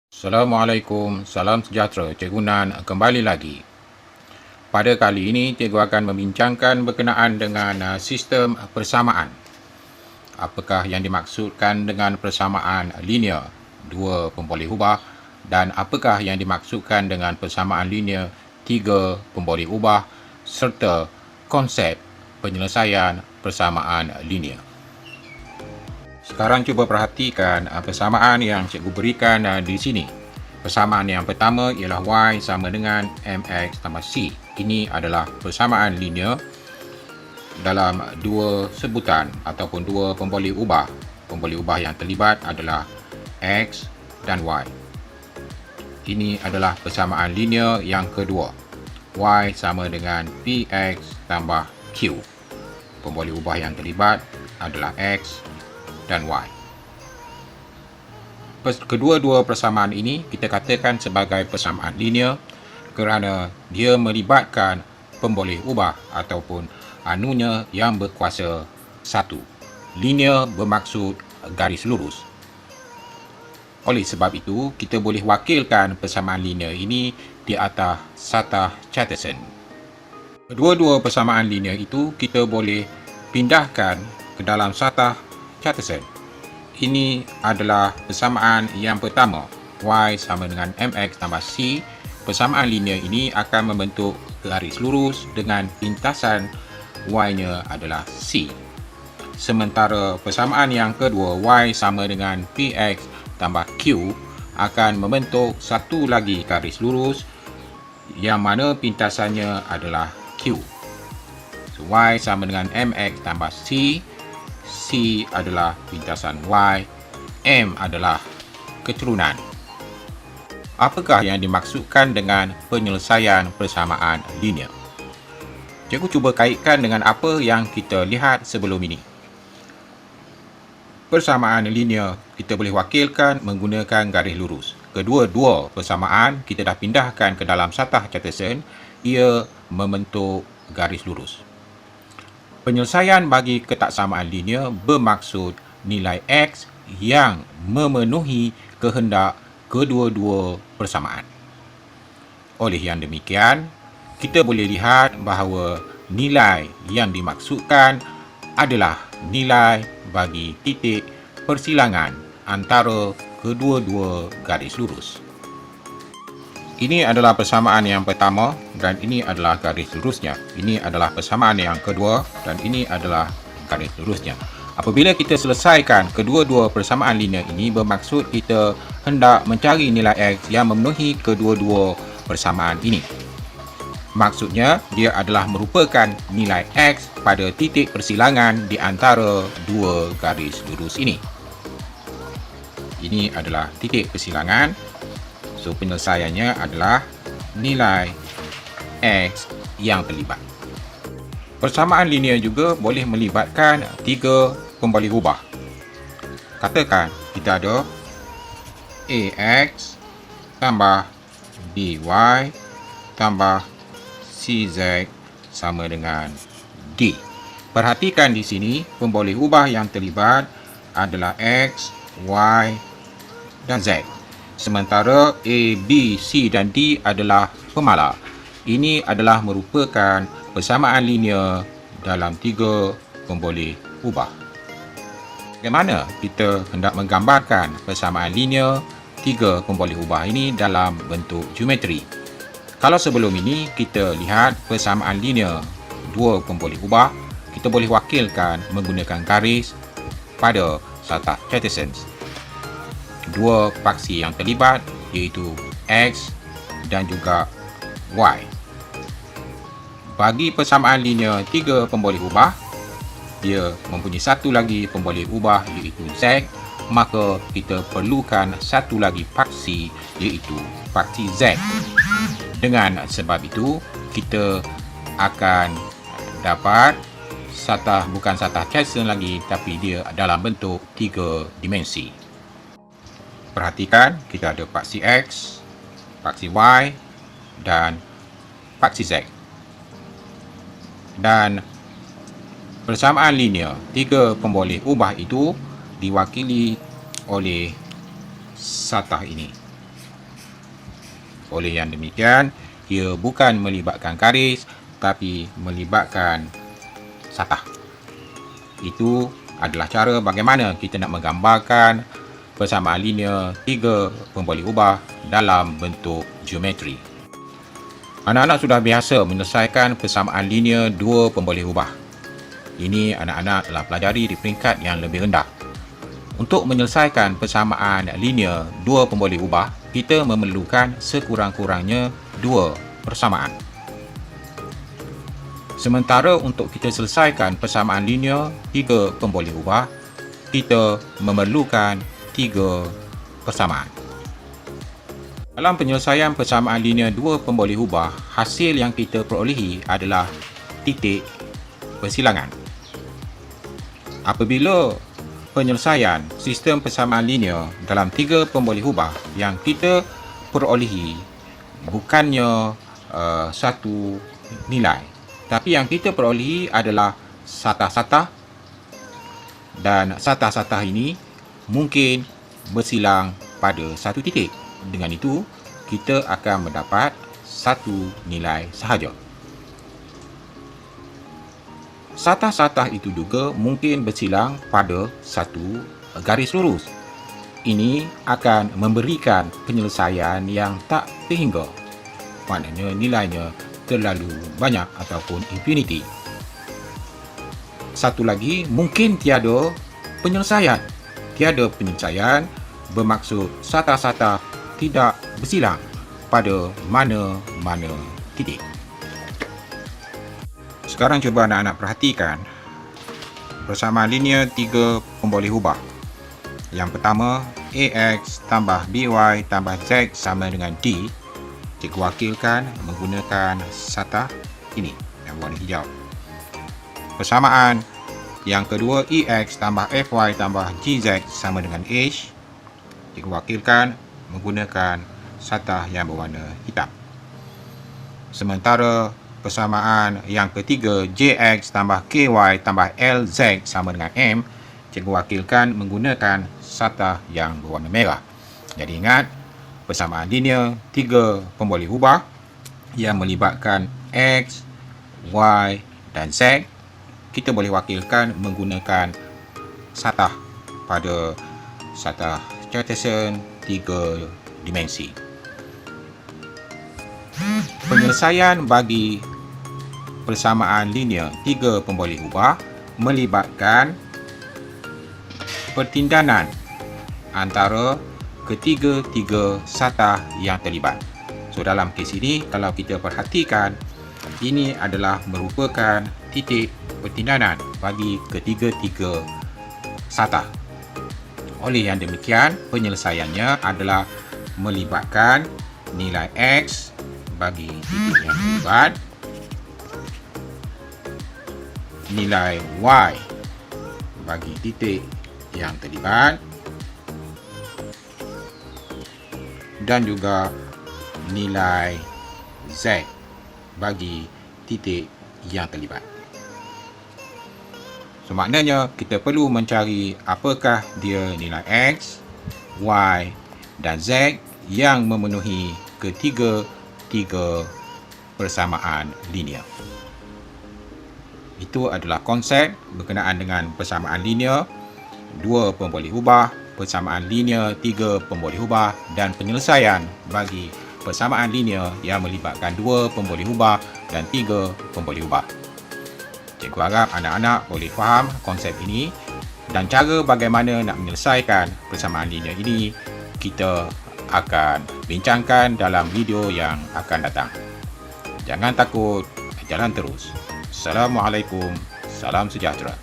Assalamualaikum, salam sejahtera, Cikgu Nan kembali lagi. Pada kali ini, Cikgu akan membincangkan berkenaan dengan sistem persamaan. Apakah yang dimaksudkan dengan persamaan linear, dua pemboleh ubah, dan apakah yang dimaksudkan dengan persamaan linear, tiga pemboleh ubah, serta konsep penyelesaian persamaan linear. Sekarang cuba perhatikan persamaan yang cikgu berikan di sini. Persamaan yang pertama ialah y sama dengan mx tambah c. Ini adalah persamaan linear dalam dua sebutan ataupun dua pemboleh ubah. Pemboleh ubah yang terlibat adalah x dan y. Ini adalah persamaan linear yang kedua. Y sama dengan px tambah q. Pemboleh ubah yang terlibat adalah x dan y. Kedua-dua persamaan ini kita katakan sebagai persamaan linear kerana dia melibatkan pemboleh ubah ataupun anunya yang berkuasa satu. Linear bermaksud garis lurus. Oleh sebab itu, kita boleh wakilkan persamaan linear ini di atas satah Charterson. Kedua-dua persamaan linear itu kita boleh pindahkan ke dalam satah Charterson. Ini adalah persamaan yang pertama, y sama dengan mx tambah c. Persamaan linear ini akan membentuk garis lurus dengan lintasan y-nya adalah c. Sementara persamaan yang kedua, y sama dengan px tambah q, akan membentuk satu lagi garis lurus yang mana pintasannya adalah q. So, y sama dengan mx tambah c. C adalah pintasan Y, M adalah keturunan. Apakah yang dimaksudkan dengan penyelesaian persamaan linear? Cikgu cuba kaitkan dengan apa yang kita lihat sebelum ini. Persamaan linear kita boleh wakilkan menggunakan garis lurus. Kedua-dua persamaan kita dah pindahkan ke dalam satah Charterson, ia membentuk garis lurus. Penyelesaian bagi ketaksamaan linear bermaksud nilai X yang memenuhi kehendak kedua-dua persamaan. Oleh yang demikian, kita boleh lihat bahawa nilai yang dimaksudkan adalah nilai bagi titik persilangan antara kedua-dua garis lurus. Ini adalah persamaan yang pertama dan ini adalah garis lurusnya. Ini adalah persamaan yang kedua dan ini adalah garis lurusnya. Apabila kita selesaikan kedua-dua persamaan linear ini, bermaksud kita hendak mencari nilai X yang memenuhi kedua-dua persamaan ini. Maksudnya, dia adalah merupakan nilai X pada titik persilangan di antara dua garis lurus ini. Ini adalah titik persilangan. So, penyelesaiannya adalah nilai X yang terlibat. Persamaan linear juga boleh melibatkan tiga pemboleh ubah. Katakan kita ada AX tambah BY tambah CZ sama dengan D. Perhatikan di sini, pemboleh ubah yang terlibat adalah X, Y dan Z. Sementara A, B, C dan D adalah pemalar. Ini adalah merupakan persamaan linear dalam tiga pemboleh ubah. Bagaimana kita hendak menggambarkan persamaan linear tiga pemboleh ubah ini dalam bentuk geometri? Kalau sebelum ini kita lihat persamaan linear dua pemboleh ubah, kita boleh wakilkan menggunakan garis pada satah Charterson. Dua paksi yang terlibat iaitu X dan juga Y. Bagi persamaan linear tiga pemboleh ubah, dia mempunyai satu lagi pemboleh ubah iaitu Z, maka kita perlukan satu lagi paksi iaitu paksi Z. Dengan sebab itu, kita akan dapat satah bukan satah Charterson lagi, tapi dia dalam bentuk tiga dimensi. Perhatikan, kita ada paksi X, paksi Y dan paksi Z. Dan persamaan linear tiga pemboleh ubah itu diwakili oleh satah ini. Oleh yang demikian, ia bukan melibatkan garis tapi melibatkan satah. Itu adalah cara bagaimana kita nak menggambarkan persamaan linear tiga pemboleh ubah dalam bentuk geometri. Anak-anak sudah biasa menyelesaikan persamaan linear dua pemboleh ubah. Ini anak-anak telah pelajari di peringkat yang lebih rendah. Untuk menyelesaikan persamaan linear dua pemboleh ubah, kita memerlukan sekurang-kurangnya dua persamaan. Sementara untuk kita selesaikan persamaan linear tiga pemboleh ubah, kita memerlukan tiga persamaan. Dalam penyelesaian persamaan linear dua pemboleh ubah, hasil yang kita perolehi adalah titik persilangan. Apabila penyelesaian sistem persamaan linear dalam tiga pemboleh ubah yang kita perolehi bukannya satu nilai, tapi yang kita perolehi adalah satah-satah, dan satah-satah ini mungkin bersilang pada satu titik. Dengan itu, kita akan mendapat satu nilai sahaja. Satah-satah itu juga mungkin bersilang pada satu garis lurus. Ini akan memberikan penyelesaian yang tak terhingga. Maknanya nilainya terlalu banyak ataupun infinity. Satu lagi, mungkin tiada penyelesaian. Tiada penyelesaian bermaksud satah-satah tidak bersilang pada mana-mana titik. Sekarang cuba anak-anak perhatikan persamaan linear tiga pemboleh ubah. Yang pertama, AX tambah BY tambah Z sama dengan D. Cikgu wakilkan menggunakan satah ini yang warna hijau. Persamaan yang kedua, EX tambah FY tambah GZ sama dengan H. Cikgu wakilkan menggunakan satah yang berwarna hitam. Sementara persamaan yang ketiga, JX tambah KY tambah LZ sama dengan M, cikgu wakilkan menggunakan satah yang berwarna merah. Jadi ingat, persamaan linear tiga pemboleh ubah yang melibatkan X, Y dan Z, kita boleh wakilkan menggunakan satah pada satah Cartesian tiga dimensi. Penyelesaian bagi persamaan linear tiga pemboleh ubah melibatkan pertindanan antara ketiga-tiga satah yang terlibat. So dalam kes ini, kalau kita perhatikan, ini adalah merupakan titik pertindanan bagi ketiga-tiga satah. Oleh yang demikian, penyelesaiannya adalah melibatkan nilai X bagi titik yang terlibat, nilai Y bagi titik yang terlibat, dan juga nilai Z bagi titik yang terlibat. So, maknanya kita perlu mencari apakah dia nilai X, Y dan Z yang memenuhi ketiga-tiga persamaan linear. Itu adalah konsep berkenaan dengan persamaan linear dua pemboleh ubah, persamaan linear tiga pemboleh ubah dan penyelesaian bagi persamaan linear yang melibatkan dua pemboleh ubah dan tiga pemboleh ubah. Cikgu harap anak-anak boleh faham konsep ini dan cara bagaimana nak menyelesaikan persamaan linear ini kita akan bincangkan dalam video yang akan datang. Jangan takut, jalan terus. Assalamualaikum, salam sejahtera.